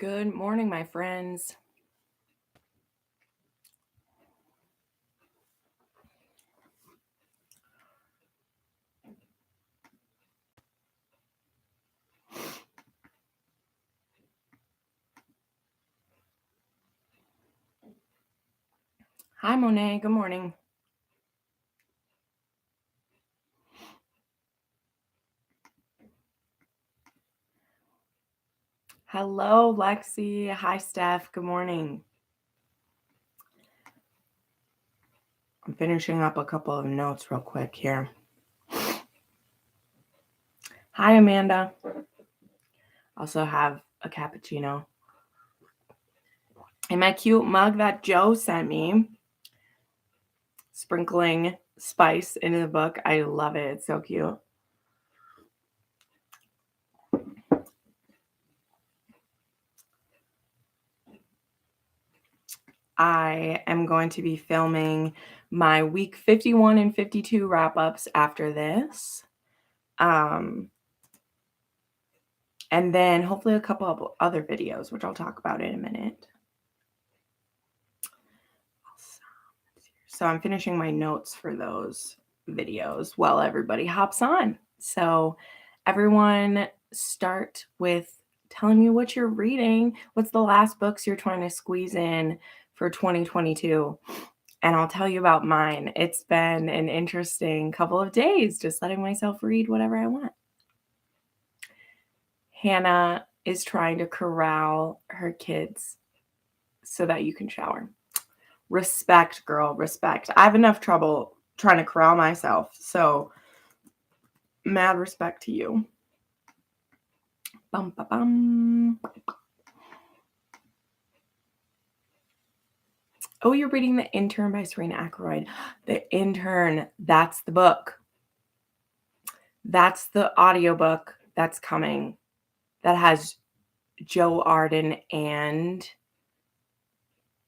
Good morning, my friends. Hi, Monet. Good morning. Hello, Lexi. Hi, Steph. Good morning. I'm finishing up a couple of notes real quick here. Hi, Amanda. Also have a cappuccino. And my cute mug that Joe sent me, sprinkling spice into the book. I love it. It's so cute. I am going to be filming my week 51 and 52 wrap-ups after this. And then hopefully a couple of other videos, which I'll talk about in a minute. So I'm finishing my notes for those videos while everybody hops on. So everyone start with telling me what you're reading. What's the last books you're trying to squeeze in for 2022? And I'll tell you about mine. It's been an interesting couple of days just letting myself read whatever I want. Hannah is trying to corral her kids so that you can shower. Respect, girl, respect. I have enough trouble trying to corral myself, so mad respect to you. Bum, ba, bum. Oh, you're reading The Intern by Serena Ackroyd. The Intern, that's the book. That's the audiobook that's coming. That has Joe Arden and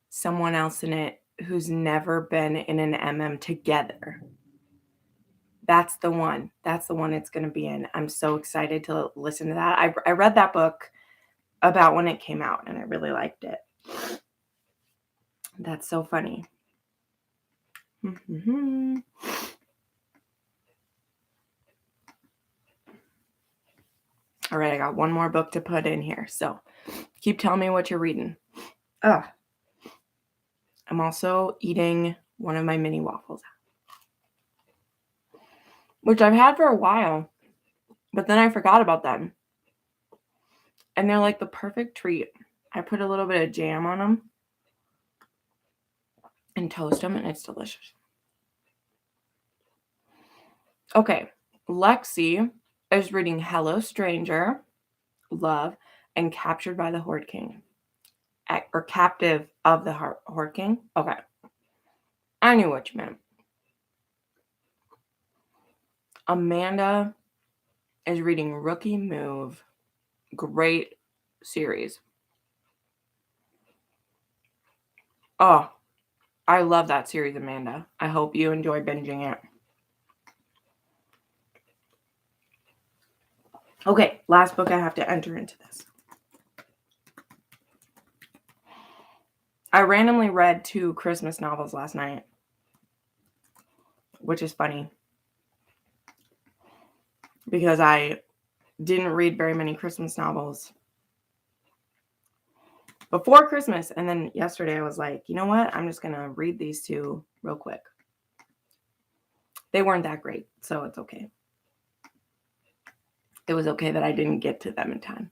someone else in it who's never been in an MM together. That's the one. That's the one it's going to be in. I'm so excited to listen to that. I read that book about when it came out, and I really liked it. That's so funny. Mm-hmm. All right, I got one more book to put in here. So keep telling me what you're reading. I'm also eating one of my mini waffles, which I've had for a while, but then I forgot about them. And they're like the perfect treat. I put a little bit of jam on them and toast them, and it's delicious. Okay, Lexi is reading Hello Stranger, Love, and Captured by the Horde King. Or Captive of the Horde King. Okay. I knew what you meant. Amanda is reading Rookie Move. Great series. Oh, I love that series, Amanda. I hope you enjoy binging it. Okay, last book I have to enter into this. I randomly read 2 Christmas novels last night, which is funny because I didn't read very many Christmas novels before Christmas. And then yesterday I was like, you know what? I'm just going to read these 2 real quick. They weren't that great, so it's okay. It was okay that I didn't get to them in time.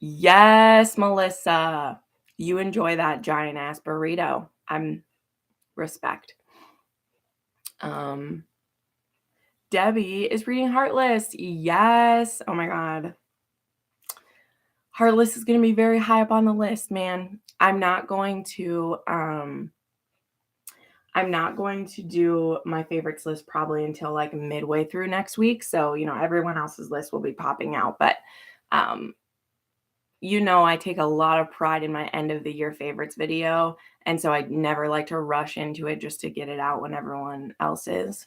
Yes, Melissa. You enjoy that giant ass burrito. I'm respect. Debbie is reading Heartless. Yes. Oh my God. Heartless is going to be very high up on the list, man. I'm not going to do my favorites list probably until like midway through next week. So, everyone else's list will be popping out. But, I take a lot of pride in my end of the year favorites video. And so I never like to rush into it just to get it out when everyone else is.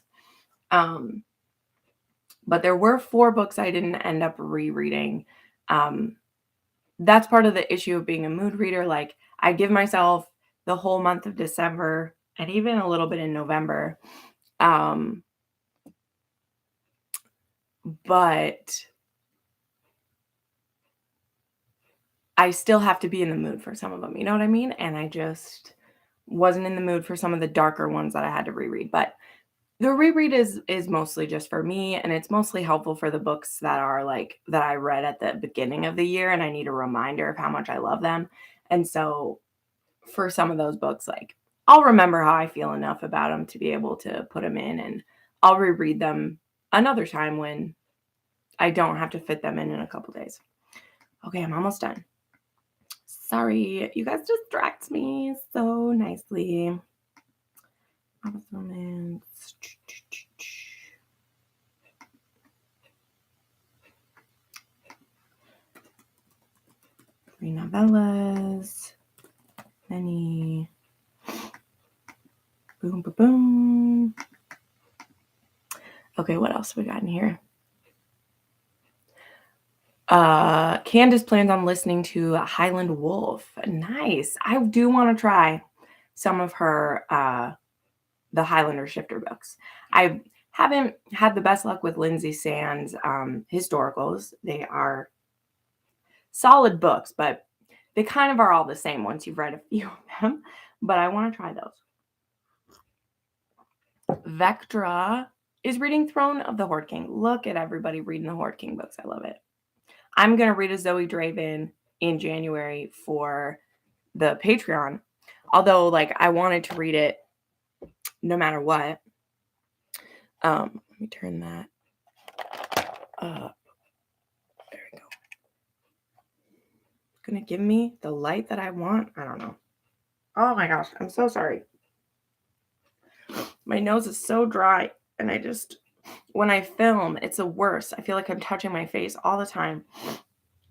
But there were 4 books I didn't end up rereading. That's part of the issue of being a mood reader. Like, I give myself the whole month of December and even a little bit in November. But I still have to be in the mood for some of them, you know what I mean? And I just wasn't in the mood for some of the darker ones that I had to reread. But the reread is mostly just for me, and it's mostly helpful for the books that are like that I read at the beginning of the year and I need a reminder of how much I love them. And so for some of those books, like, I'll remember how I feel enough about them to be able to put them in, and I'll reread them another time when I don't have to fit them in a couple days. Okay, I'm almost done. Sorry, you guys distract me so nicely. Office Romance. Three novellas. Many. Boom, boom, boom. Okay, what else we got in here? Candace plans on listening to Highland Wolf. Nice. I do want to try some of her the Highlander shifter books. I haven't had the best luck with Lindsay Sand's historicals. They are solid books, but they kind of are all the same once you've read a few of them. But I want to try those. Vectra is reading Throne of the Horde King. Look at everybody reading the Horde King books. I love it. I'm going to read a Zoe Draven in January for the Patreon. Although, like, I wanted to read it no matter what. Let me turn that up. There we go. It's going to give me the light that I want. I don't know. Oh my gosh. I'm so sorry. My nose is so dry. And I just, when I film, it's the worst. I feel like I'm touching my face all the time.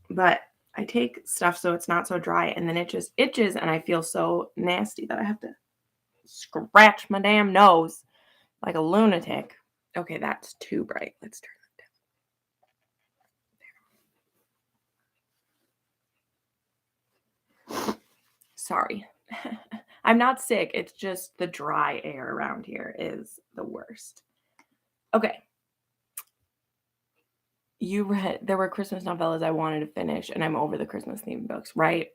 But I take stuff so it's not so dry, and then it just itches, and I feel so nasty that I have to scratch my damn nose like a lunatic. Okay, that's too bright. Let's turn it down. Sorry. I'm not sick. It's just the dry air around here is the worst. Okay. There were Christmas novellas I wanted to finish, and I'm over the Christmas themed books. Right.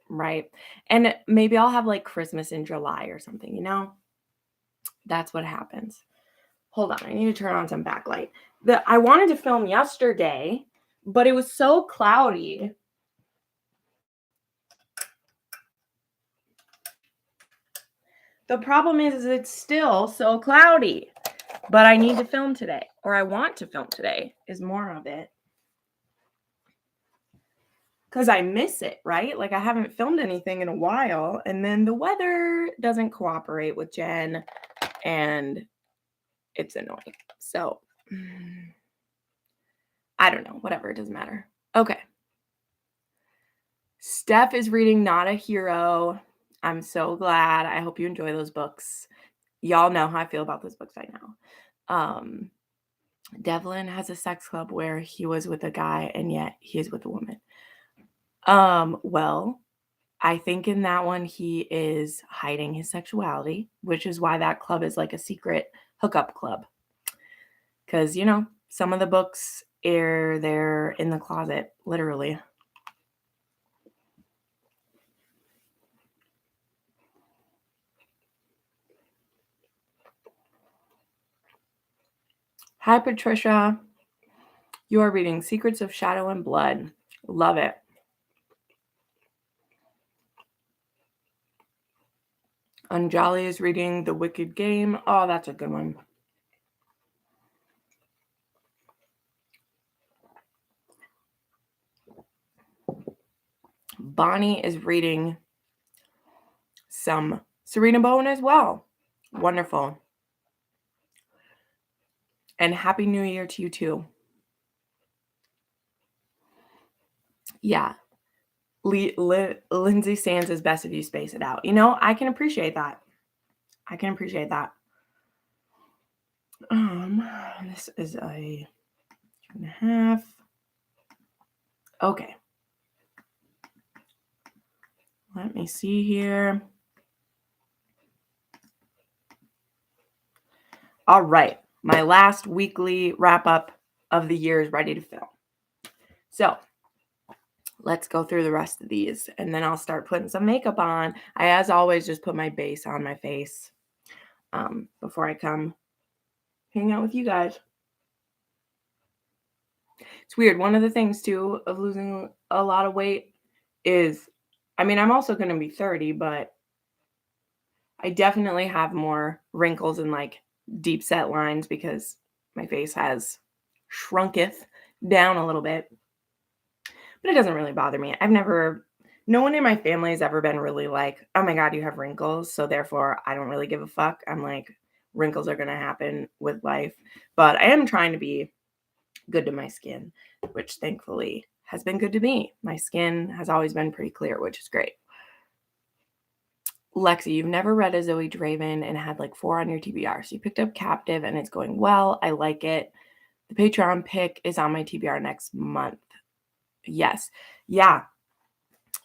And maybe I'll have like Christmas in July or something, you know? That's what happens. Hold on, I need to turn on some backlight. I wanted to film yesterday, but it was so cloudy. The problem is it's still so cloudy, but I need to film today, or I want to film today is more of it. Because I miss it, right? Like, I haven't filmed anything in a while, and then the weather doesn't cooperate with Jen, and it's annoying. So, I don't know. Whatever. It doesn't matter. Okay. Steph is reading Not a Hero. I'm so glad. I hope you enjoy those books. Y'all know how I feel about those books by now. Devlin has a sex club where he was with a guy and yet he is with a woman. Well, I think in that one he is hiding his sexuality, which is why that club is like a secret hookup club. Because, you know, some of the books are there in the closet, literally. Hi, Patricia. You are reading Secrets of Shadow and Blood. Love it. Anjali is reading The Wicked Game. Oh, that's a good one. Bonnie is reading some Serena Bowen as well. Wonderful. And Happy New Year to you too. Yeah. Lindsay Sands is best if you space it out. You know, I can appreciate that. This is a 2.5. Okay. Let me see here. All right. My last weekly wrap up of the year is ready to film. So let's go through the rest of these and then I'll start putting some makeup on. I, as always, just put my base on my face before I come hang out with you guys. It's weird. One of the things too of losing a lot of weight is, I mean, I'm also going to be 30, but I definitely have more wrinkles and like deep set lines because my face has shrunketh down a little bit. But it doesn't really bother me. No one in my family has ever been really like, oh my God, you have wrinkles. So therefore, I don't really give a fuck. I'm like, wrinkles are going to happen with life. But I am trying to be good to my skin, which thankfully has been good to me. My skin has always been pretty clear, which is great. Lexi, you've never read a Zoe Draven and had like 4 on your TBR. So you picked up Captive and it's going well. I like it. The Patreon pick is on my TBR next month. Yes. Yeah.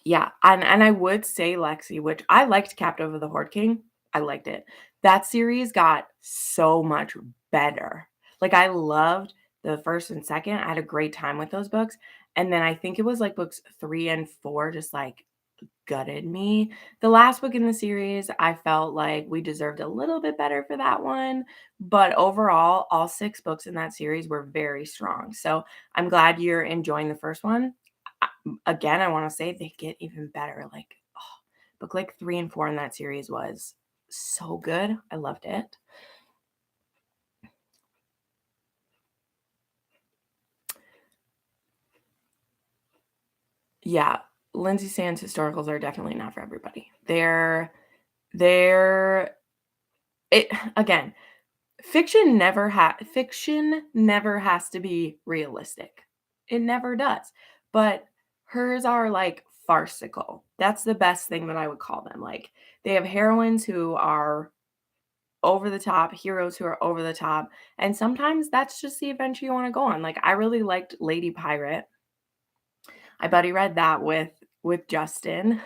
Yeah. And I would say Lexi, which I liked Captive of the Horde King. I liked it. That series got so much better. Like I loved the first and second. I had a great time with those books. And then I think it was like books 3 and 4 just like gutted me. The last book in the series, I felt like we deserved a little bit better for that one. But overall, all 6 books in that series were very strong. So I'm glad you're enjoying the first one. Again, I want to say they get even better. Like, book like 3 and 4 in that series was so good. I loved it. Yeah, Lindsay Sands historicals are definitely not for everybody. Again, fiction never has to be realistic. It never does. But hers are like farcical. That's the best thing that I would call them. Like they have heroines who are over the top, heroes who are over the top, and sometimes that's just the adventure you want to go on. Like I really liked Lady Pirate. I buddy read that with Justin.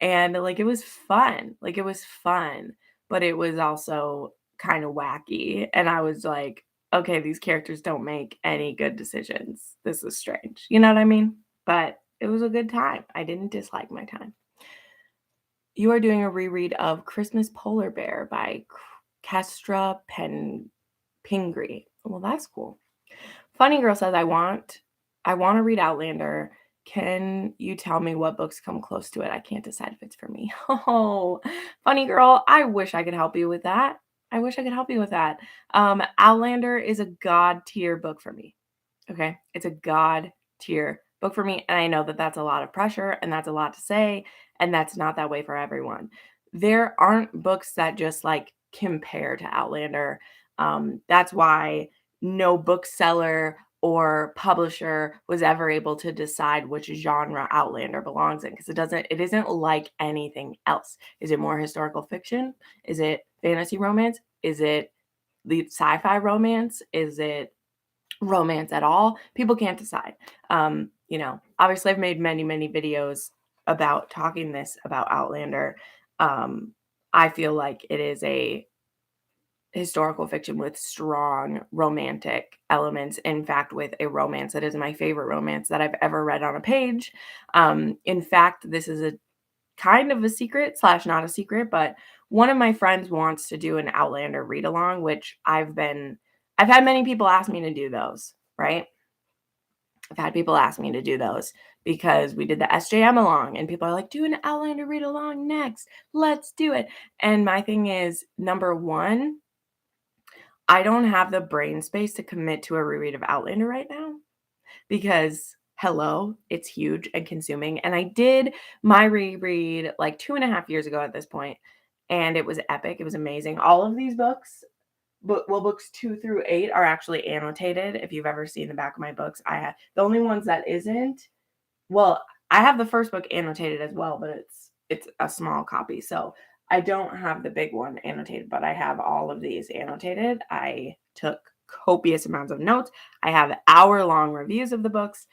And like it was fun. Like it was fun, but it was also kind of wacky. And I was like, okay, these characters don't make any good decisions. This is strange. You know what I mean? But it was a good time. I didn't dislike my time. You are doing a reread of Christmas Polar Bear by Kestra Pingree. Well, that's cool. Funny Girl says, I want to read Outlander. Can you tell me what books come close to it? I can't decide if it's for me. Oh, Funny Girl, I wish I could help you with that. Outlander is a god tier book for me. Okay. It's a god tier book for me. And I know that that's a lot of pressure and that's a lot to say. And that's not that way for everyone. There aren't books that just like compare to Outlander. That's why no bookseller or publisher was ever able to decide which genre Outlander belongs in because it isn't like anything else. Is it more historical fiction? Is it fantasy romance? Is it the sci-fi romance? Is it romance at all? People can't decide. Obviously I've made many, many videos about talking this about Outlander. I feel like it is a historical fiction with strong romantic elements. In fact, with a romance that is my favorite romance that I've ever read on a page. In fact, this is a kind of a secret / not a secret, but one of my friends wants to do an Outlander read along, which I've had many people ask me to do those, right? I've had people ask me to do those because we did the SJM along and people are like, do an Outlander read along next. Let's do it. And my thing is, number one, I don't have the brain space to commit to a reread of Outlander right now because hello, it's huge and consuming. And I did my reread like 2.5 years ago at this point, and it was epic. It was amazing. All of these books, books 2 through 8 are actually annotated. If you've ever seen the back of my books, I have the only ones that isn't. Well, I have the first book annotated as well, but it's a small copy. So I don't have the big one annotated, but I have all of these annotated. I took copious amounts of notes. I have hour-long reviews of the books.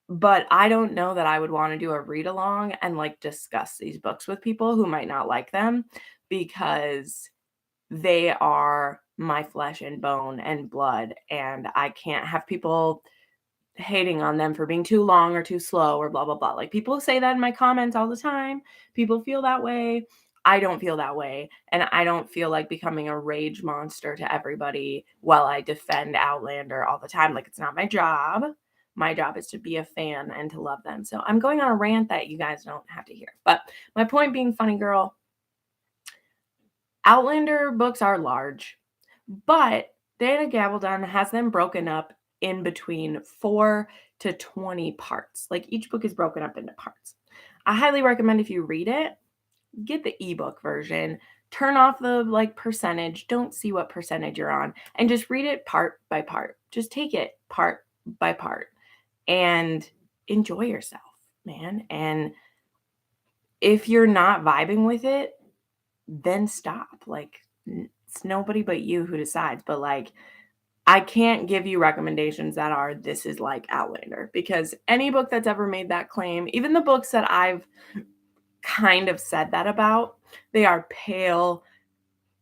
But I don't know that I would wanna do a read along and, like, discuss these books with people who might not like them because they are my flesh and bone and blood, and I can't have people hating on them for being too long or too slow or blah, blah, blah. Like, people say that in my comments all the time. People feel that way. I don't feel that way, and I don't feel like becoming a rage monster to everybody while I defend Outlander all the time. Like, it's not my job. My job is to be a fan and to love them. So I'm going on a rant that you guys don't have to hear. But my point being, funny girl, Outlander books are large, but Diana Gabaldon has them broken up in between 4 to 20 parts. Like, each book is broken up into parts. I highly recommend, if you read it, get the ebook version. Turn off the, like, percentage. Don't see what percentage you're on, and just read it part by part. Just take it part by part and enjoy yourself, man. And if you're not vibing with it, then stop. Like, it's nobody but you who decides. But, like, I can't give you recommendations that are, this is like Outlander, because any book that's ever made that claim, even the books that I've kind of said that about, they are pale,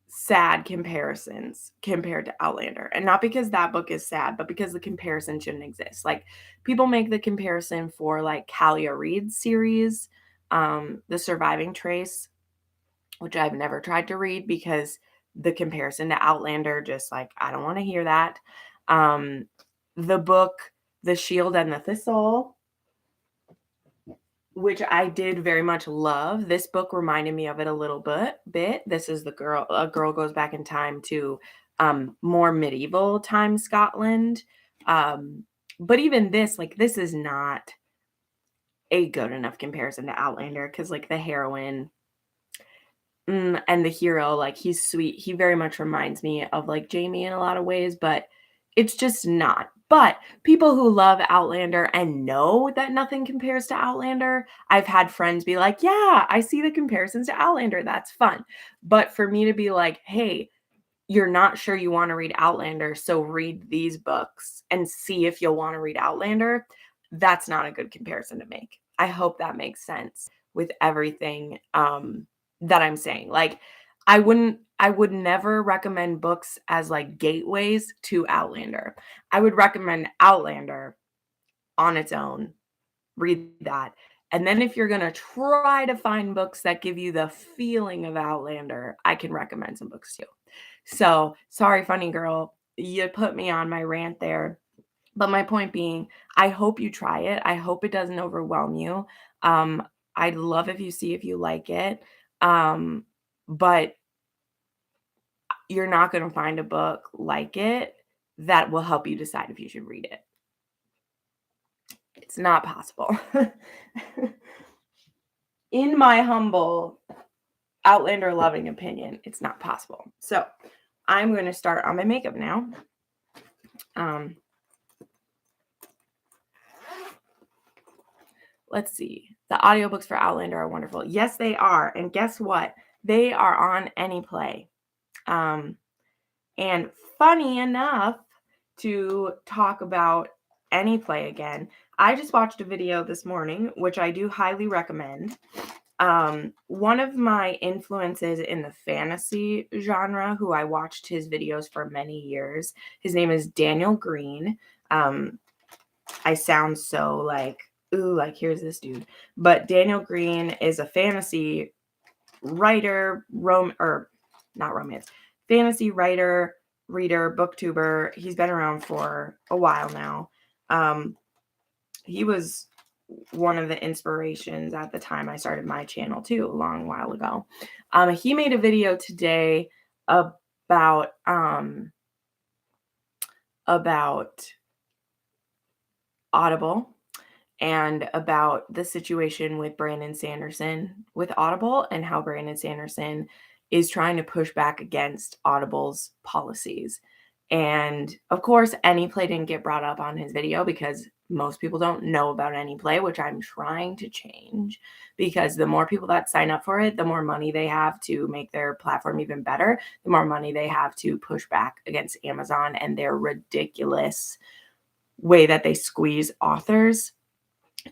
sad comparisons compared to Outlander. And not because that book is sad, but because the comparison shouldn't exist. Like, people make the comparison for, like, Kalia Reed's series, The Surviving Trace, which I've never tried to read because the comparison to Outlander, just, like, I don't want to hear that. The book, The Shield and the Thistle, which I did very much love. This book reminded me of it a little bit. This is a girl goes back in time to more medieval time Scotland. But even this, like, this is not a good enough comparison to Outlander, because, like, the heroine and the hero, like, he's sweet. He very much reminds me of, like, Jamie in a lot of ways, but it's just not. But people who love Outlander and know that nothing compares to Outlander, I've had friends be like, "Yeah, I see the comparisons to Outlander. That's fun." But for me to be like, "Hey, you're not sure you wanna read Outlander, so read these books and see if you'll wanna read Outlander," that's not a good comparison to make. I hope that makes sense with everything, that I'm saying. Like, I would never recommend books as, like, gateways to Outlander. I would recommend Outlander on its own, read that, and then if you're gonna try to find books that give you the feeling of Outlander, I can recommend some books too. So, sorry, funny girl, you put me on my rant there. But my point being, I hope you try it. I hope it doesn't overwhelm you. Um, I'd love if you like it. But you're not going to find a book like it that will help you decide if you should read it. It's not possible. In my humble Outlander loving opinion, it's not possible. So I'm going to start on my makeup now. Let's see. The audiobooks for Outlander are wonderful. Yes, they are. And guess what? They are on Anyplay. And funny enough, to talk about Anyplay again, I just watched a video this morning, which I do highly recommend. One of my influences in the fantasy genre, who I watched his videos for many years, his name is Daniel Green. I sound so like, ooh, like, here's this dude. But Daniel Green is a fantasy writer, not romance, fantasy writer, reader, booktuber. He's been around for a while now. He was one of the inspirations at the time I started my channel too, a long while ago. He made a video today about Audible and about the situation with Brandon Sanderson with Audible, and how Brandon Sanderson is trying to push back against Audible's policies. And of course, Anyplay didn't get brought up on his video because most people don't know about Anyplay, which I'm trying to change, because the more people that sign up for it, the more money they have to make their platform even better, the more money they have to push back against Amazon and their ridiculous way that they squeeze authors.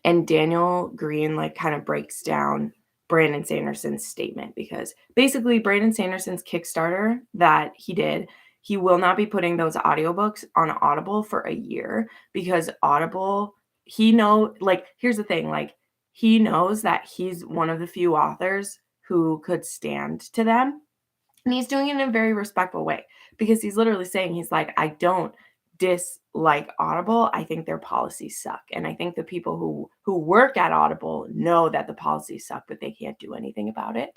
And Daniel Green like kind of breaks down Brandon Sanderson's statement, because basically Brandon Sanderson's Kickstarter that he did, he will not be putting those audiobooks on Audible for a year, because Audible, here's the thing, like, he knows that he's one of the few authors who could stand to them. And he's doing it in a very respectful way, because he's literally saying, he's like, I don't dislike Audible. I think their policies suck. And I think the people who work at Audible know that the policies suck, but they can't do anything about it.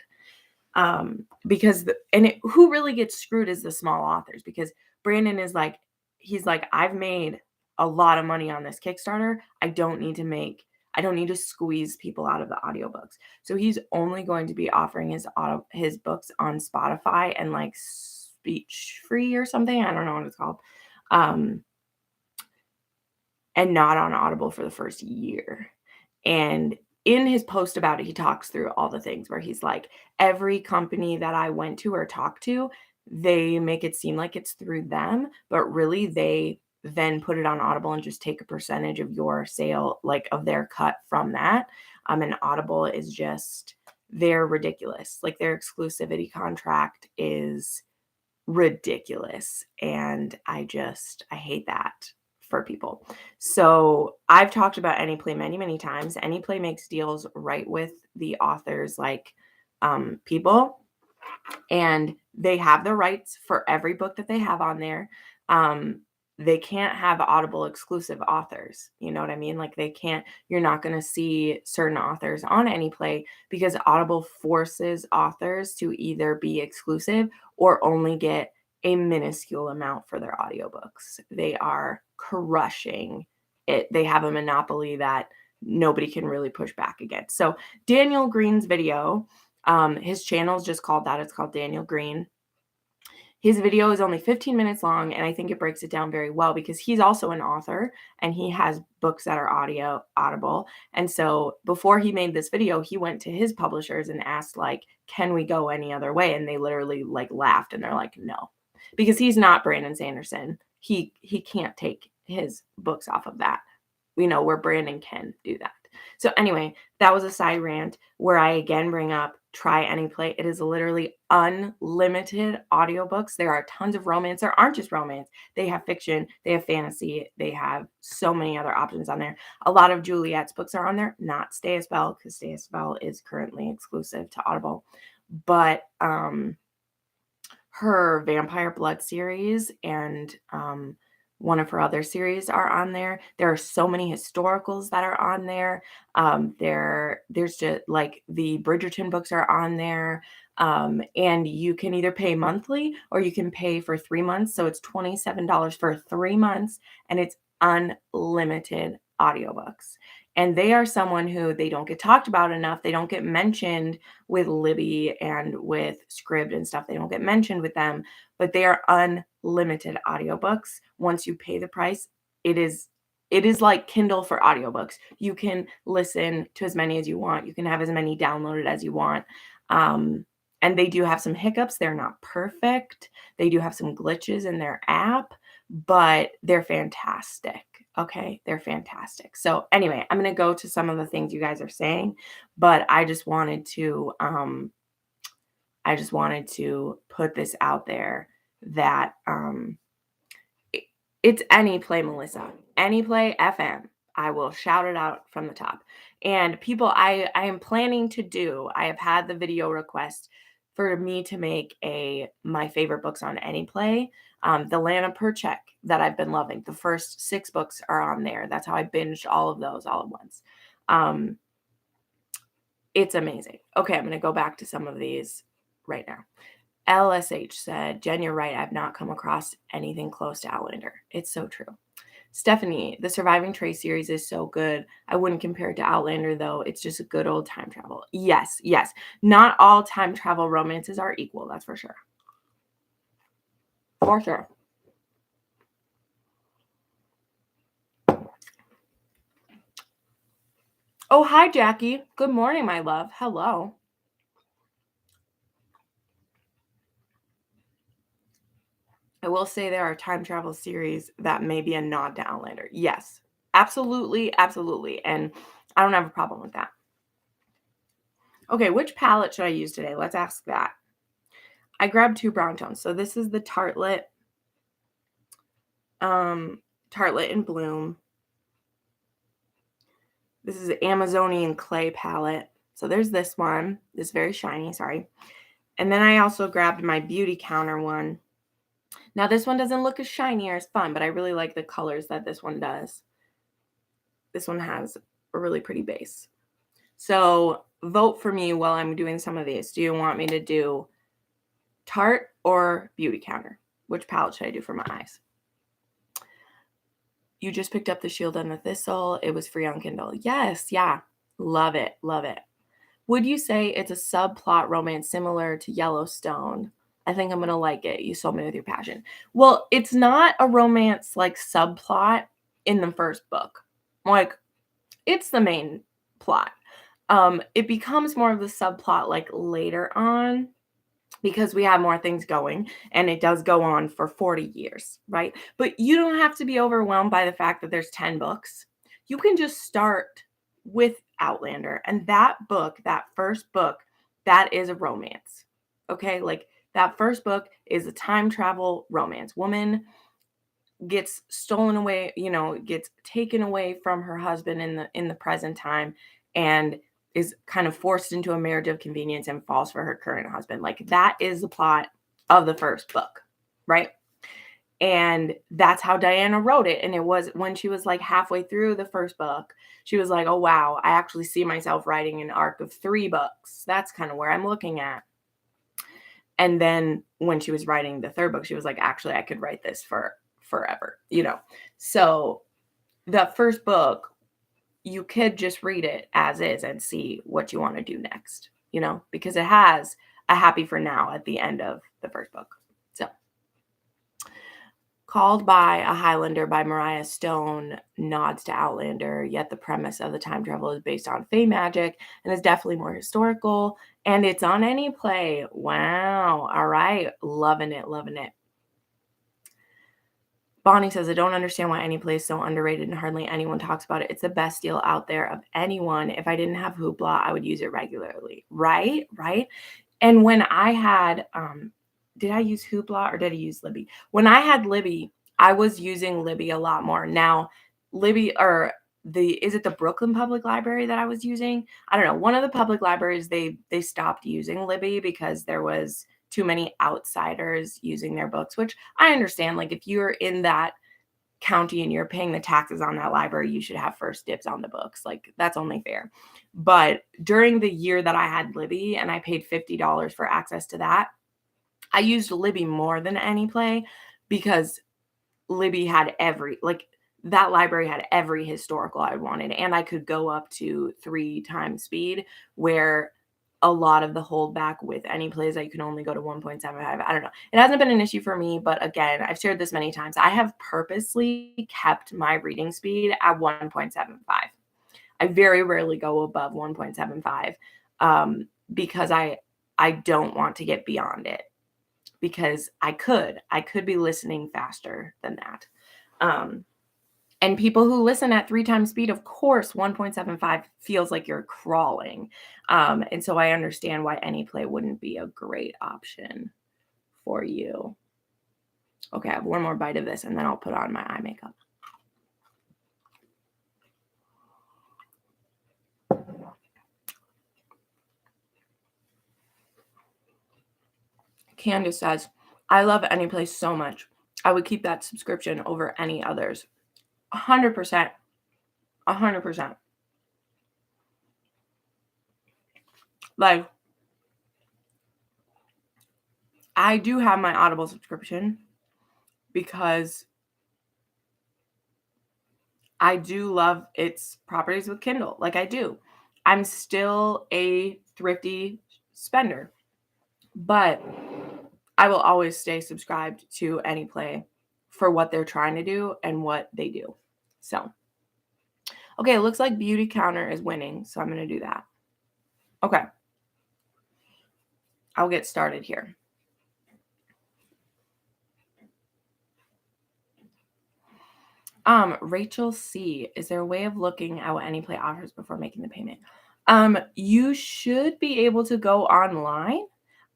Who really gets screwed is the small authors, because Brandon is like, he's like, I've made a lot of money on this Kickstarter. I don't need to squeeze people out of the audiobooks. So he's only going to be offering his books on Spotify and like speech free or something. I don't know what it's called. And not on Audible for the first year. And in his post about it, he talks through all the things where he's like, every company that I went to or talked to, they make it seem like it's through them, but really they then put it on Audible and just take a percentage of your sale, like of their cut from that. And Audible is just, they're ridiculous. Like, their exclusivity contract is ridiculous. And I hate that for people. So I've talked about Anyplay many, many times. Anyplay makes deals right with the authors, like people, and they have the rights for every book that they have on there. They can't have Audible exclusive authors. You know what I mean? Like, you're not going to see certain authors on Anyplay, because Audible forces authors to either be exclusive or only get a minuscule amount for their audiobooks. They are crushing it. They have a monopoly that nobody can really push back against. So Daniel Green's video, his channel is just called that. It's called Daniel Green. His video is only 15 minutes long, and I think it breaks it down very well, because he's also an author and he has books that are audible. And so before he made this video, he went to his publishers and asked, like, can we go any other way? And they literally like laughed, and they're like, no, because he's not Brandon Sanderson. He can't take his books off of that, where Brandon can do that. So anyway, that was a side rant where I again bring up try Anyplay. It is literally unlimited audiobooks. There are tons of romance. There aren't just romance. They have fiction. They have fantasy. They have so many other options on there. A lot of Juliet's books are on there, not Stay a Spell, because Stay a Spell is currently exclusive to Audible. But her Vampire Blood series and one of her other series are on there. There are so many historicals that are on there. There's just like the Bridgerton books are on there. And you can either pay monthly or you can pay for 3 months. So it's $27 for 3 months, and it's unlimited audiobooks. And they are someone who they don't get talked about enough. They don't get mentioned with Libby and with Scribd and stuff. They don't get mentioned with them, but they are unlimited audiobooks. Once you pay the price, it is like Kindle for audiobooks. You can listen to as many as you want. You can have as many downloaded as you want. And they do have some hiccups. They're not perfect. They do have some glitches in their app, but they're fantastic. Okay, they're fantastic. So anyway, I'm going to go to some of the things you guys are saying, but I just wanted to put this out there that it's Anyplay, Melissa. Anyplay FM. I will shout it out from the top. And people, I am planning to do, I have had the video request for me to make my favorite books on Anyplay. The Lana Perchek that I've been loving. The first 6 books are on there. That's how I binged all of those all at once. It's amazing. Okay, I'm going to go back to some of these right now. LSH said, Jen, you're right. I've not come across anything close to Outlander. It's so true. Stephanie, the Surviving Trace series is so good. I wouldn't compare it to Outlander, though. It's just a good old time travel. Yes. Not all time travel romances are equal. That's for sure. For sure. Oh, hi, Jackie. Good morning, my love. Hello. I will say there are time travel series that may be a nod to Outlander. Yes, absolutely. And I don't have a problem with that. Okay, which palette should I use today? Let's ask that. I grabbed 2 brown tones. So this is the Tartelette in Bloom. This is the Amazonian Clay palette. So there's this one. This very shiny, sorry. And then I also grabbed my Beauty Counter one. Now this one doesn't look as shiny or as fun, but I really like the colors that this one does. This one has a really pretty base. So vote for me while I'm doing some of these. Do you want me to do Tarte or Beauty Counter? Which palette should I do for my eyes? You just picked up The Shield and the Thistle. It was free on Kindle. Yes, yeah. Love it, love it. Would you say it's a subplot romance similar to Yellowstone? I think I'm going to like it. You sold me with your passion. Well, it's not a romance like subplot in the first book. Like, it's the main plot. It becomes more of the subplot like later on because we have more things going, and it does go on for 40 years, right? But you don't have to be overwhelmed by the fact that there's 10 books. You can just start with Outlander, and that book, that first book, that is a romance. Okay? Like, that first book is a time travel romance. Woman gets stolen away, gets taken away from her husband in the present time, and is kind of forced into a marriage of convenience and falls for her current husband. Like, that is the plot of the first book, right? And that's how Diana wrote it. And it was when she was like halfway through the first book, she was like, oh, wow, I actually see myself writing an arc of 3 books. That's kind of where I'm looking at. And then when she was writing the third book, she was like, actually, I could write this for forever, So the first book, you could just read it as is and see what you want to do next, because it has a happy for now at the end of the first book. So, Called by a Highlander by Mariah Stone nods to Outlander, yet the premise of the time travel is based on fae magic and is definitely more historical, and it's on Anyplay. Wow. All right. Loving it, loving it. Bonnie says, I don't understand why Anyplay is so underrated and hardly anyone talks about it. It's the best deal out there of anyone. If I didn't have Hoopla, I would use it regularly. Right? And when I had, did I use Hoopla or did I use Libby? When I had Libby, I was using Libby a lot more. Now, Libby, is it the Brooklyn Public Library that I was using? I don't know. One of the public libraries, they stopped using Libby because there was too many outsiders using their books, which I understand. Like, if you're in that county and you're paying the taxes on that library, you should have first dibs on the books. Like, that's only fair. But during the year that I had Libby and I paid $50 for access to that, I used Libby more than Anyplay because Libby had that library had every historical I wanted, and I could go up to 3 times speed, where a lot of the holdback with Anyplay is that you can only go to 1.75. I don't know. It hasn't been an issue for me, but again, I've shared this many times. I have purposely kept my reading speed at 1.75. I very rarely go above 1.75 because I don't want to get beyond it, because I could be listening faster than that. And people who listen at 3 times speed, of course, 1.75 feels like you're crawling. And so I understand why Anyplay wouldn't be a great option for you. Okay, I have one more bite of this, and then I'll put on my eye makeup. Candace says, I love Anyplay so much. I would keep that subscription over any others. 100%. 100%. Like, I do have my Audible subscription because I do love its properties with Kindle. Like, I do. I'm still a thrifty spender, but I will always stay subscribed to Anyplay for what they're trying to do and what they do. So, okay, it looks like Beauty Counter is winning, so I'm going to do that. Okay. I'll get started here. Rachel C. Is there a way of looking at what Anyplay offers before making the payment? You should be able to go online.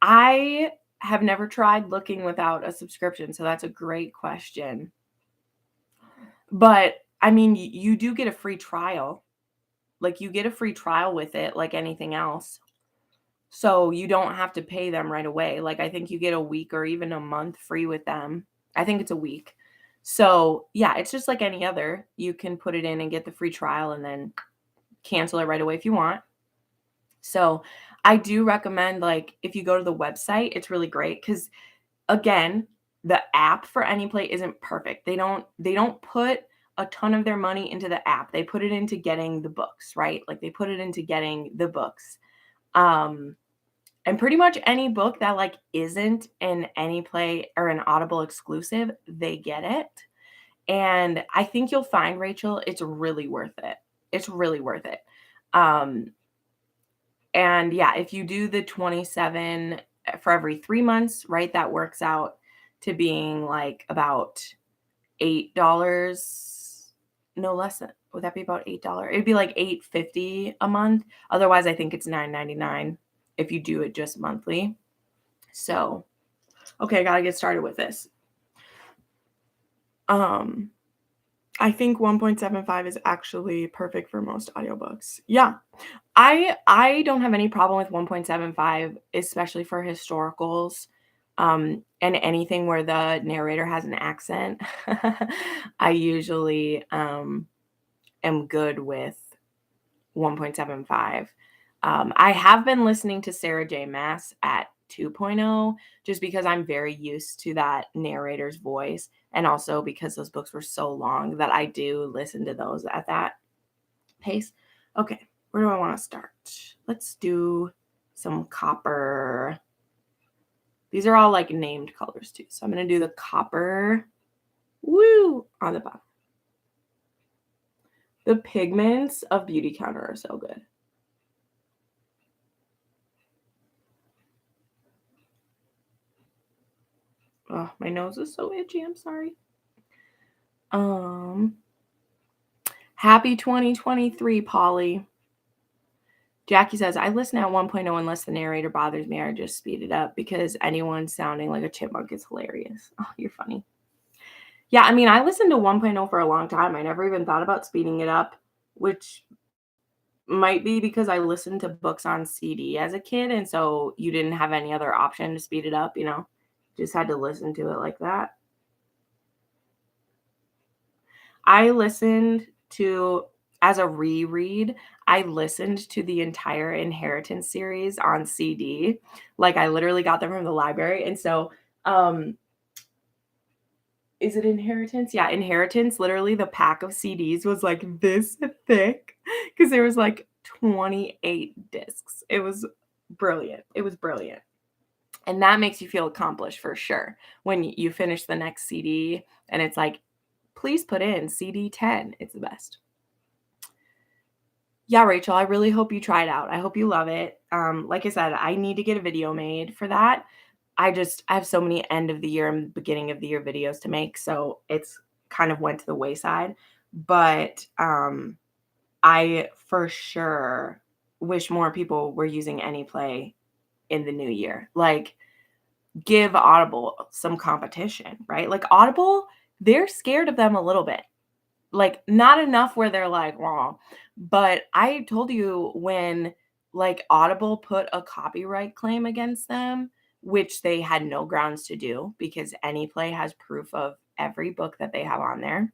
I have never tried looking without a subscription, so that's a great question. But I mean, you do get a free trial. Like you get a free trial with it, like anything else. So you don't have to pay them right away. Like I think you get a week or even a month free with them. I think it's a week. So yeah, it's just like any other. You can put it in and get the free trial and then cancel it right away if you want. So I do recommend, like, if you go to the website, it's really great because again, the app for Anyplay isn't perfect. They don't put a ton of their money into the app. They put it into getting the books, right? Like they put it into getting the books. And pretty much any book that like isn't an Anyplay or an Audible exclusive, they get it. And I think you'll find, Rachel, it's really worth it. It's really worth it. And yeah, if you do the 27 for every 3 months, right, that works out to being like about $8. No less than, would that be about $8? It'd be like $8.50 a month. Otherwise, I think it's $9.99 if you do it just monthly. So, okay, I gotta get started with this. I think 1.75 is actually perfect for most audiobooks. Yeah. I don't have any problem with 1.75, especially for historicals, and anything where the narrator has an accent. I usually am good with 1.75. I have been listening to Sarah J. Maas at 2.0 just because I'm very used to that narrator's voice, and also because those books were so long that I do listen to those at that pace. Okay, where do I want to start? Let's do some copper. These are all like named colors too. So I'm going to do the copper, woo, on the bottom. The pigments of Beauty Counter are so good. Oh, my nose is so itchy. I'm sorry. Happy 2023, Polly. Jackie says, I listen at 1.0 unless the narrator bothers me, or just speed it up because anyone sounding like a chipmunk is hilarious. Oh, you're funny. Yeah, I mean, I listened to 1.0 for a long time. I never even thought about speeding it up, which might be because I listened to books on CD as a kid, and so you didn't have any other option to speed it up, you know? Just had to listen to it like that. I listened to, as a reread, I listened to the entire Inheritance series on CD. Like I literally got them from the library. And so, is it Inheritance? Yeah, Inheritance, literally the pack of CDs was like this thick because there was like 28 discs. It was brilliant. It was brilliant. And that makes you feel accomplished for sure when you finish the next CD and it's like, please put in CD 10. It's the best. Yeah, Rachel, I really hope you try it out. I hope you love it. Like I said, I need to get a video made for that. I have so many end of the year and beginning of the year videos to make, so it's kind of went to the wayside. But I for sure wish more people were using Anyplay in the new year. Like, give Audible some competition, right? Like Audible, they're scared of them a little bit. Like not enough where they're like, "Wow." But I told you when like Audible put a copyright claim against them, which they had no grounds to do because Anyplay has proof of every book that they have on there.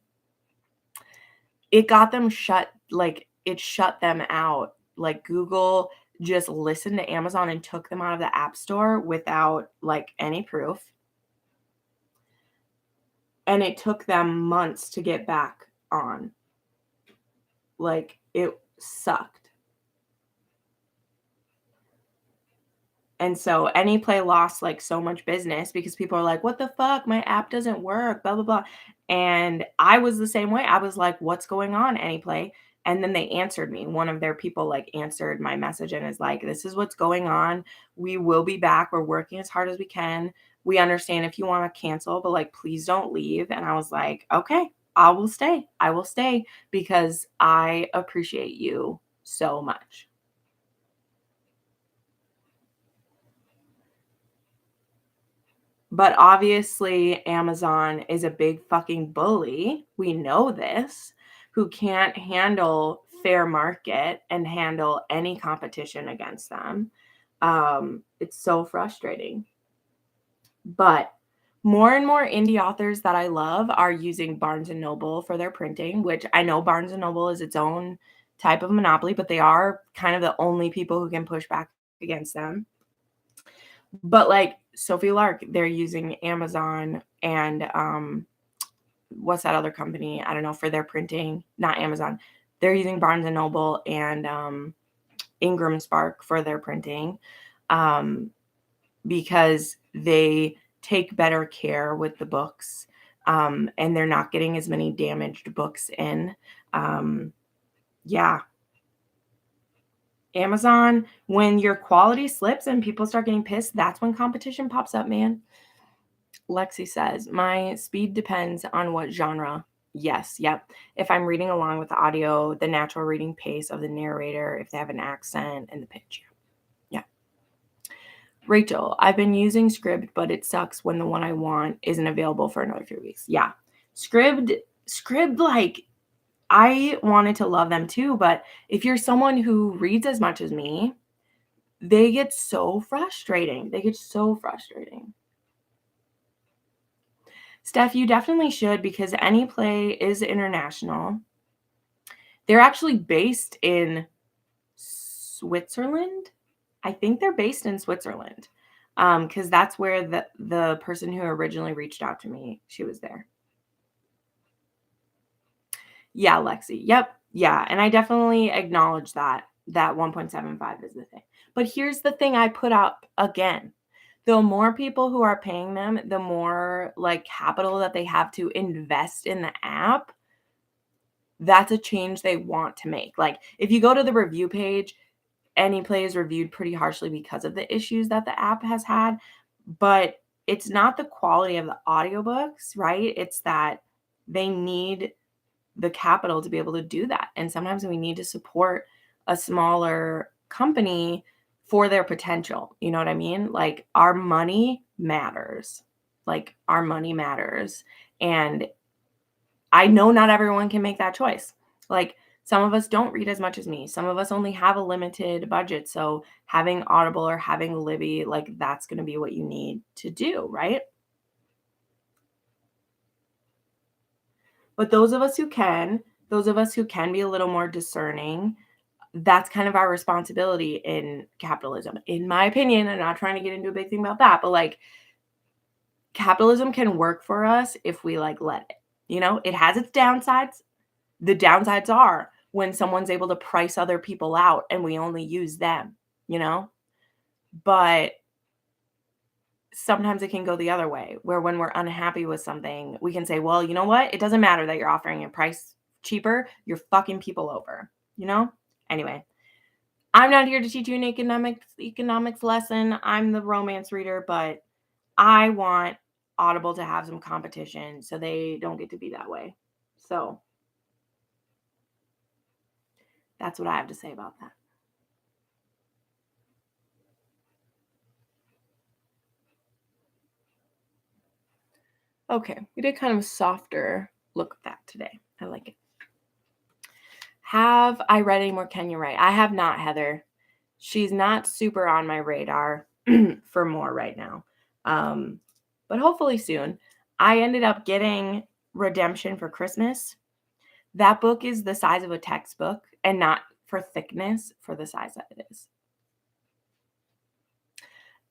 It got them shut, like it shut them out. Like Google just listened to Amazon and took them out of the App Store without like any proof. And it took them months to get back on. Like it sucked. And so Anyplay lost like so much business because people are like, what the fuck? My app doesn't work, blah, blah, blah. And I was the same way. I was like, what's going on, Anyplay? And then they answered me. One of their people like answered my message and is like, this is what's going on. We will be back. We're working as hard as we can. We understand if you want to cancel, but like, please don't leave. And I was like, okay. I will stay. I will stay because I appreciate you so much. But obviously, Amazon is a big fucking bully. We know this, who can't handle fair market and handle any competition against them. It's so frustrating. But more and more indie authors that I love are using Barnes and Noble for their printing, which I know Barnes and Noble is its own type of monopoly, but they are kind of the only people who can push back against them. But like Sophie Lark, they're using Amazon and what's that other company? I don't know, for their printing, not Amazon. They're using Barnes and Noble and Ingram Spark for their printing because they take better care with the books and they're not getting as many damaged books in. Yeah. Amazon, when your quality slips and people start getting pissed, that's when competition pops up, man. Lexi says, my speed depends on what genre. Yes, yep. If I'm reading along with the audio, the natural reading pace of the narrator, if they have an accent, and the pitch. Yeah. Rachel, I've been using Scribd, but it sucks when the one I want isn't available for another few weeks. Yeah. Scribd, like, I wanted to love them too, but if you're someone who reads as much as me, they get so frustrating. Steph, you definitely should because Anyplay is international. They're actually based in Switzerland. I think they're based in Switzerland because that's where the person who originally reached out to me, she was there. Yeah, Lexi. Yep. Yeah. And I definitely acknowledge that 1.75 is the thing. But here's the thing I put up again. The more people who are paying them, the more like capital that they have to invest in the app. That's a change they want to make. Like if you go to the review page, Anyplay is reviewed pretty harshly because of the issues that the app has had, but it's not the quality of the audiobooks, right? It's that they need the capital to be able to do that. And sometimes we need to support a smaller company for their potential. You know what I mean? Like our money matters. And I know not everyone can make that choice. Like some of us don't read as much as me. Some of us only have a limited budget. So having Audible or having Libby, like that's going to be what you need to do, right? But those of us who can be a little more discerning, that's kind of our responsibility in capitalism. In my opinion, I'm not trying to get into a big thing about that, but like capitalism can work for us if we like let it. You know, it has its downsides. The downsides are when someone's able to price other people out and we only use them, you know? But sometimes it can go the other way, where when we're unhappy with something, we can say, well, you know what? It doesn't matter that you're offering a price cheaper. You're fucking people over, you know? Anyway, I'm not here to teach you an economics lesson. I'm the romance reader, but I want Audible to have some competition so they don't get to be that way. So that's what I have to say about that. Okay, we did kind of a softer look at that today. I like it. Have I read any more Kenya Wright? I have not, Heather. She's not super on my radar for more right now. But hopefully soon. I ended up getting Redemption for Christmas. That book is the size of a textbook and not for thickness, for the size that it is.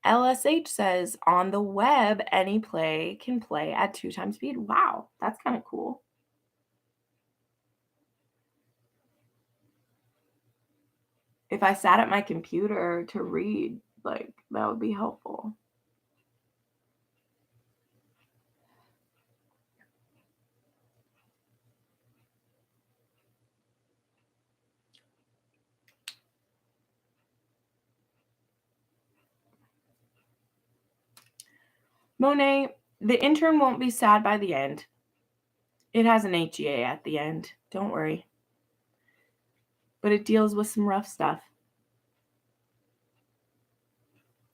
LSH says on the web, Anyplay can play at 2 times speed. Wow, that's kind of cool. If I sat at my computer to read, like that would be helpful. Monet, the intern won't be sad by the end. It has an HEA at the end. Don't worry. But it deals with some rough stuff.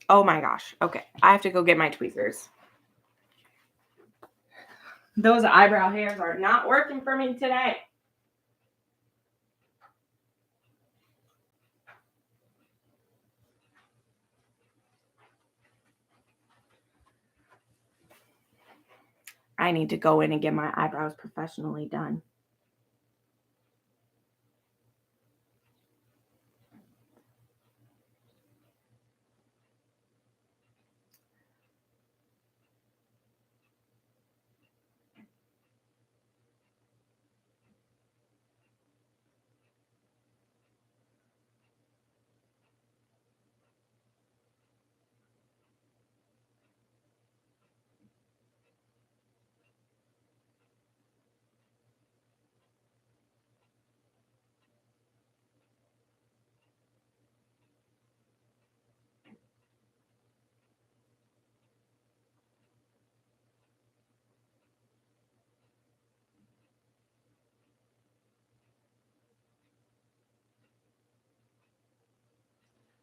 Oh my gosh. Okay. I have to go get my tweezers. Those eyebrow hairs are not working for me today. I need to go in and get my eyebrows professionally done.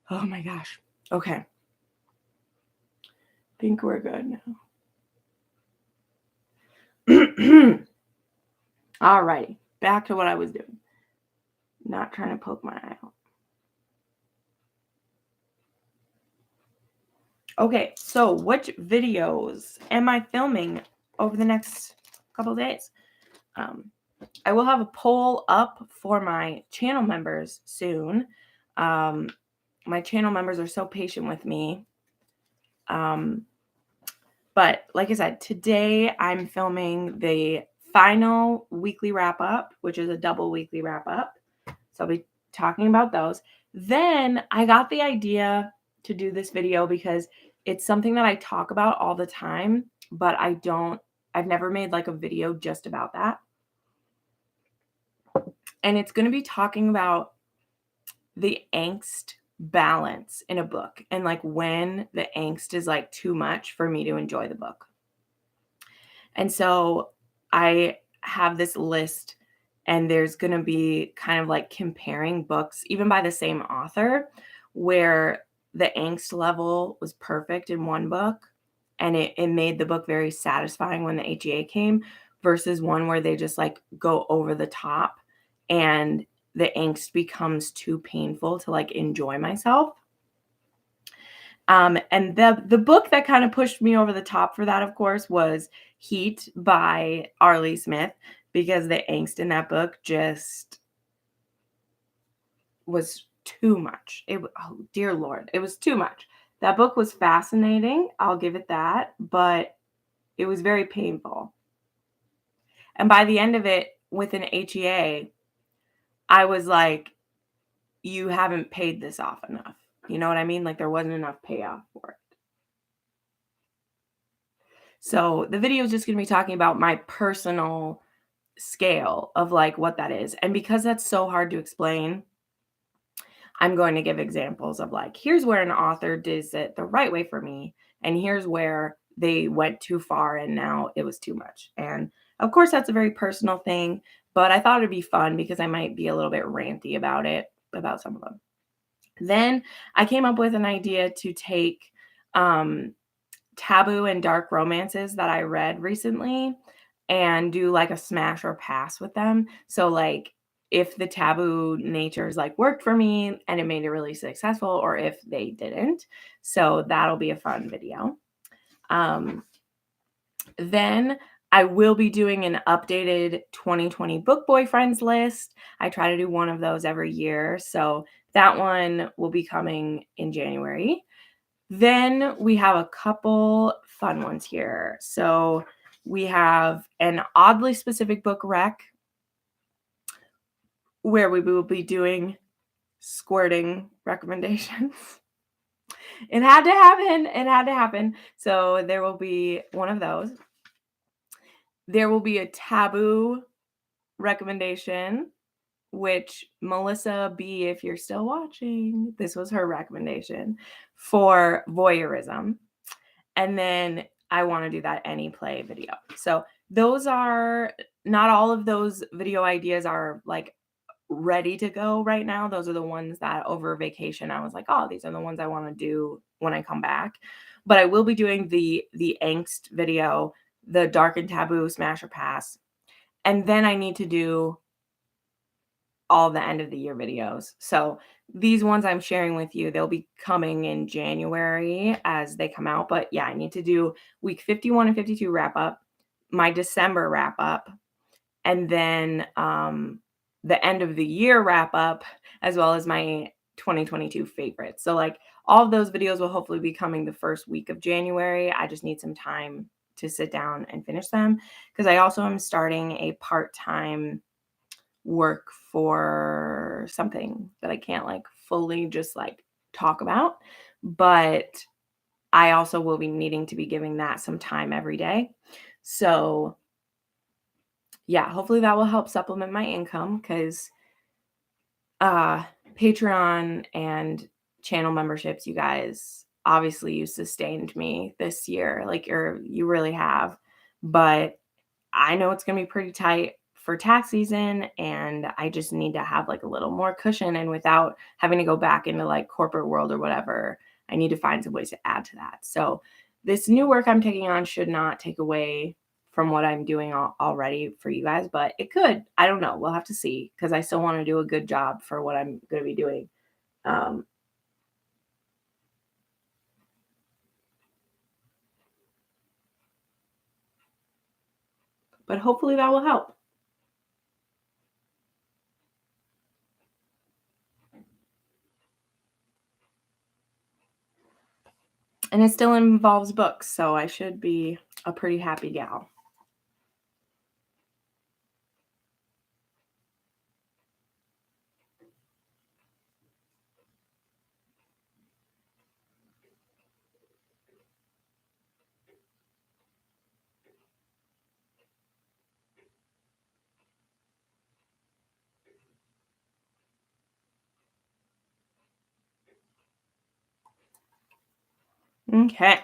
Oh my gosh. Okay. Think we're good now. Alrighty. Back to what I was doing. Not trying to poke my eye out. Okay, so which videos am I filming over the next couple of days? I will have a poll up for my channel members soon. My channel members are so patient with me. But like I said, today I'm filming the final weekly wrap up, which is a double weekly wrap up. So I'll be talking about those. Then I got the idea to do this video because it's something that I talk about all the time, but I've never made like a video just about that. And it's going to be talking about the angst balance in a book and like when the angst is like too much for me to enjoy the book. And so I have this list and there's going to be kind of like comparing books, even by the same author, where the angst level was perfect in one book and it made the book very satisfying when the HEA came versus one where they just like go over the top and the angst becomes too painful to like enjoy myself. And the book that kind of pushed me over the top for that, of course, was Heat by Arlie Smith, because the angst in that book just was too much. Oh, dear Lord, it was too much. That book was fascinating. I'll give it that, but it was very painful. And by the end of it, with an HEA, I was like, you haven't paid this off enough. You know what I mean? Like there wasn't enough payoff for it. So the video is just going to be talking about my personal scale of like what that is. And because that's so hard to explain, I'm going to give examples of like, here's where an author does it the right way for me. And here's where they went too far and now it was too much. And of course, that's a very personal thing, but I thought it'd be fun because I might be a little bit ranty about it, about some of them. Then I came up with an idea to take taboo and dark romances that I read recently and do like a smash or pass with them. So like if the taboo natures like worked for me and it made it really successful or if they didn't. So that'll be a fun video. Then I will be doing an updated 2020 book boyfriends list. I try to do one of those every year. So that one will be coming in January. Then we have a couple fun ones here. So we have an oddly specific book rec where we will be doing squirting recommendations. It had to happen. It had to happen. So there will be one of those. There will be a taboo recommendation, which Melissa B, if you're still watching, this was her recommendation for voyeurism. And then I want to do that Anyplay video. So those are not all of those video ideas are like ready to go right now. Those are the ones that over vacation I was like, "Oh, these are the ones I wanna do when I come back." But I will be doing the angst video, the dark and taboo smash or pass, and then I need to do all the end of the year videos. So these ones I'm sharing with you, they'll be coming in January as they come out. But yeah, I need to do week 51 and 52 wrap up, my December wrap up, and then the end of the year wrap up, as well as my 2022 favorites. So like all of those videos will hopefully be coming the first week of January. I just need some time to sit down and finish them because I also am starting a part-time work for something that I can't like fully just like talk about, but I also will be needing to be giving that some time every day. So, yeah, hopefully that will help supplement my income cuz uh Patreon and channel memberships, you guys, obviously you sustained me this year. Like you really have. But I know it's going to be pretty tight for tax season and I just need to have like a little more cushion and without having to go back into like corporate world or whatever, I need to find some ways to add to that. So this new work I'm taking on should not take away from what I'm doing already for you guys, but it could. I don't know. We'll have to see because I still want to do a good job for what I'm going to be doing. Um, but hopefully that will help. And it still involves books, so I should be a pretty happy gal. Okay.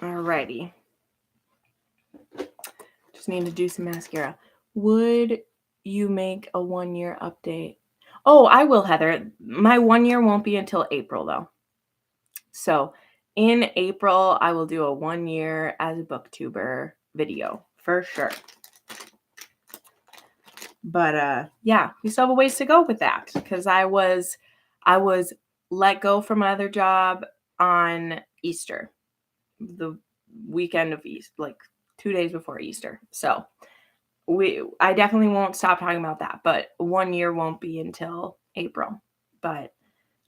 Alrighty. Just need to do some mascara. Would you make a 1-year update? Oh, I will, Heather. My 1 year won't be until April, though. So in April, I will do a 1 year as a booktuber video for sure. But yeah, we still have a ways to go with that because I was let go from my other job on Easter, the weekend of Easter, like 2 days before Easter. So I definitely won't stop talking about that, but 1 year won't be until April. But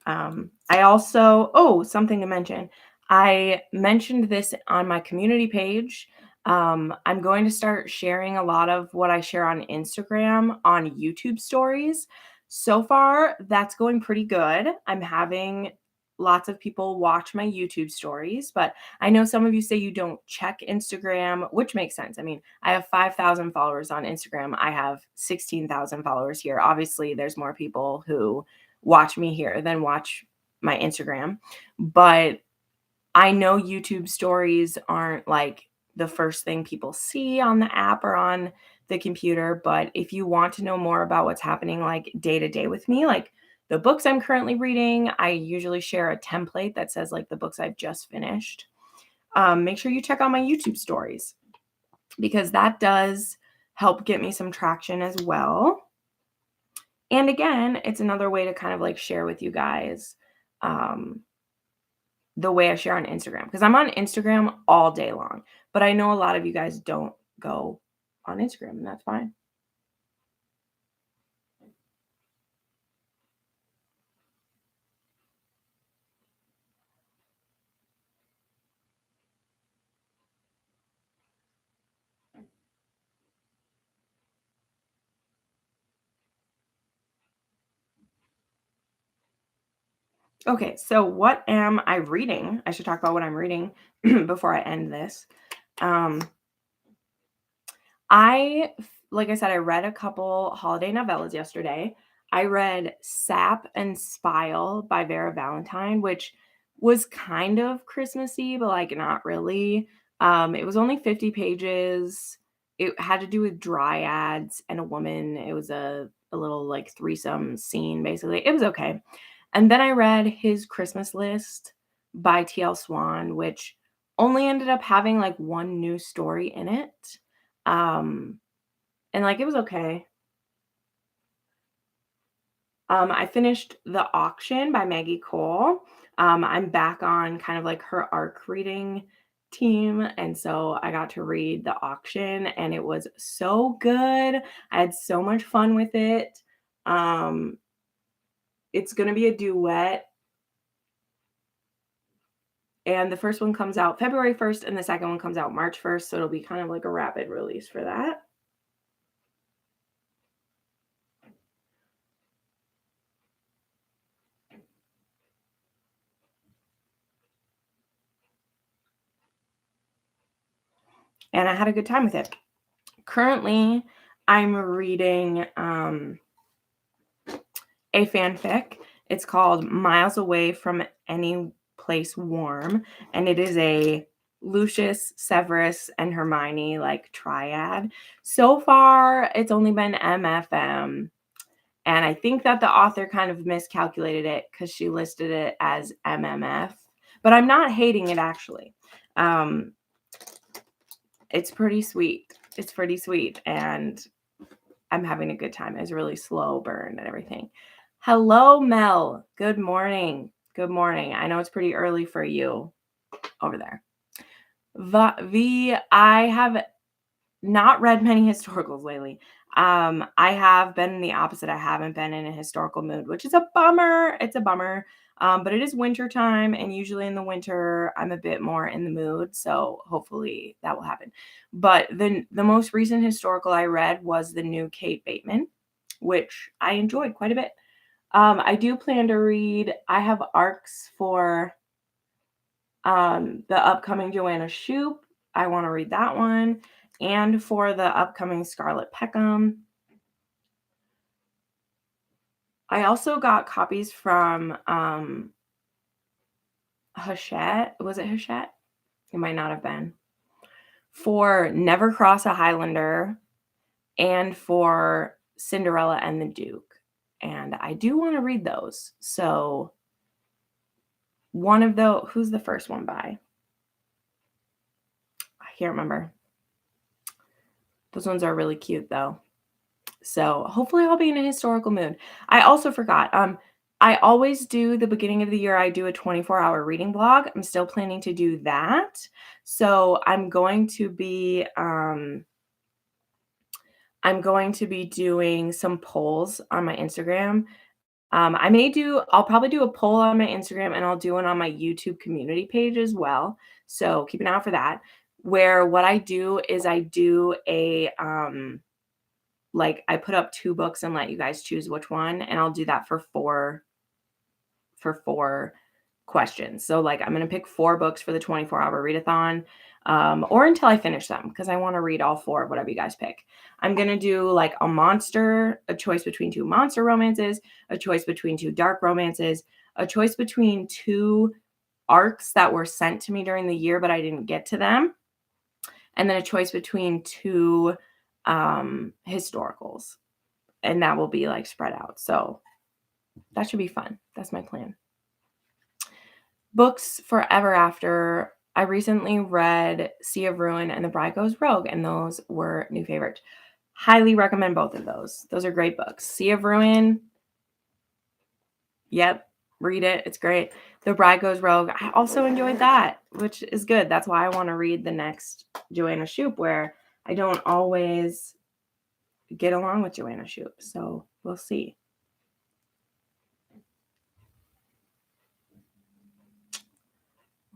I also, something to mention. I mentioned this on my community page. I'm going to start sharing a lot of what I share on Instagram on YouTube stories. So far, that's going pretty good. I'm having lots of people watch my YouTube stories, but I know some of you say you don't check Instagram, which makes sense. I mean, I have 5,000 followers on Instagram. I have 16,000 followers here. Obviously, there's more people who watch me here than watch my Instagram. But I know YouTube stories aren't like the first thing people see on the app or on the computer. But if you want to know more about what's happening like day to day with me, like the books I'm currently reading, I usually share a template that says like the books I've just finished. Make sure you check out my YouTube stories because that does help get me some traction as well. And again, it's another way to kind of like share with you guys the way I share on Instagram because I'm on Instagram all day long. But I know a lot of you guys don't go on Instagram, and that's fine. Okay, so what am I reading? I should talk about what I'm reading before I end this. Like I said, I read a couple holiday novellas yesterday. I read Sap and Spile by Vera Valentine, which was kind of Christmassy, but like not really. It was only 50 pages. It had to do with dryads and a woman. It was a little like threesome scene, basically. It was okay. And then I read his Christmas List by T.L. Swan, which only ended up having like one new story in it. And like it was okay. I finished The Auction by Maggie Cole. I'm back on kind of like her ARC reading team. And so I got to read The Auction and it was so good. I had so much fun with it. It's going to be a duet. And the first one comes out February 1st and the second one comes out March 1st. So it'll be kind of like a rapid release for that. And I had a good time with it. Currently, I'm reading a fanfic. It's called Miles Away from Any Place Warm, and it is a Lucius, Severus, and Hermione like triad. So far, it's only been MFM, and I think that the author kind of miscalculated it because she listed it as MMF, but I'm not hating it actually. It's pretty sweet. It's pretty sweet, and I'm having a good time. It's a really slow burn and everything. Hello, Mel. Good morning. Good morning. I know it's pretty early for you over there. I have not read many historicals lately. I have been in the opposite. I haven't been in a historical mood, which is a bummer. It's a bummer. But it is winter time, and usually in the winter, I'm a bit more in the mood. So hopefully that will happen. But the most recent historical I read was the new Kate Bateman, which I enjoyed quite a bit. I do plan to read. I have arcs for the upcoming Joanna Shoup. I want to read that one. And for the upcoming Scarlet Peckham. I also got copies from Hachette. Was it Hachette? It might not have been. For Never Cross a Highlander and for Cinderella and the Duke. And I do want to read those. So one of those, who's the first one by? I can't remember. Those ones are really cute though. So hopefully I'll be in a historical mood. I also forgot. I always do the beginning of the year. I do a 24-hour reading blog. I'm still planning to do that. So I'm going to be doing some polls on my Instagram. I'll probably do a poll on my Instagram and I'll do one on my YouTube community page as well. So keep an eye out for that. Where what I do is I do a like I put up 2 books and let you guys choose which one, and I'll do that for 4 questions. So like I'm going to pick 4 books for the 24-hour readathon, or until I finish them because I want to read all 4 of whatever you guys pick. I'm going to do like a choice between 2 monster romances, a choice between 2 dark romances, a choice between 2 arcs that were sent to me during the year but I didn't get to them, and then a choice between 2 historicals, and that will be like spread out. So that should be fun. That's my plan. Books forever after. I recently read Sea of Ruin and The Bride Goes Rogue, and those were new favorites. Highly recommend both of those. Those are great books. Sea of Ruin, yep, read it. It's great. The Bride Goes Rogue, I also enjoyed that, which is good. That's why I want to read the next Joanna Shoup, where I don't always get along with Joanna Shoup. So we'll see.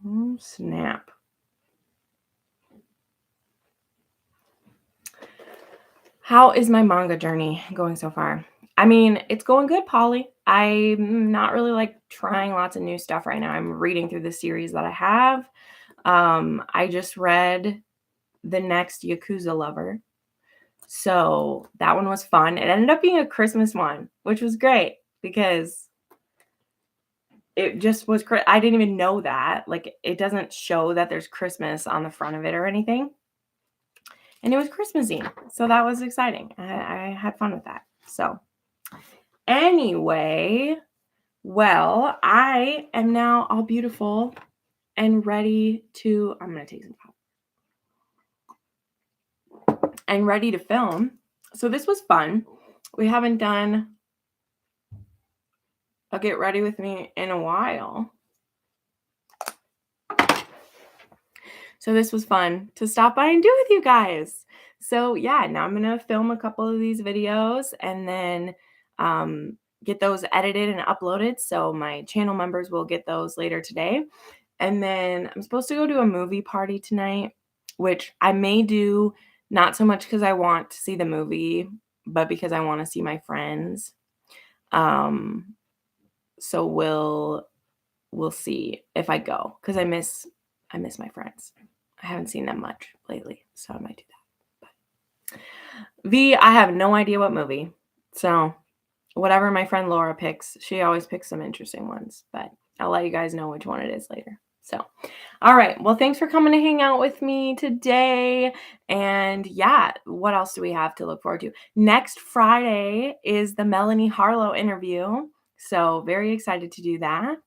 Oh, snap. How is my manga journey going so far? I mean, it's going good, Polly. I'm not really like trying lots of new stuff right now. I'm reading through the series that I have. I just read the next Yakuza Lover. So that one was fun. It ended up being a Christmas one, which was great because it just was, I didn't even know that. Like, it doesn't show that there's Christmas on the front of it or anything. And it was Christmassy. So that was exciting. I had fun with that. So anyway, well, I am now all beautiful and ready to, I'm going to take some pop. And ready to film. So this was fun. We haven't done a get ready with me in a while. So this was fun to stop by and do with you guys. So yeah, now I'm going to film a couple of these videos and then get those edited and uploaded. So my channel members will get those later today. And then I'm supposed to go to a movie party tonight, which I may do not so much because I want to see the movie, but because I want to see my friends. So we'll see if I go, because I miss my friends. I haven't seen them much lately, so I might do that. But I have no idea what movie. So whatever my friend Laura picks, she always picks some interesting ones, but I'll let you guys know which one it is later. So, all right. Well, thanks for coming to hang out with me today. And yeah, what else do we have to look forward to? Next Friday is the Melanie Harlow interview. So very excited to do that.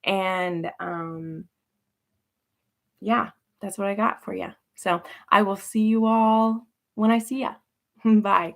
And yeah, that's what I got for you. So I will see you all when I see ya. Bye.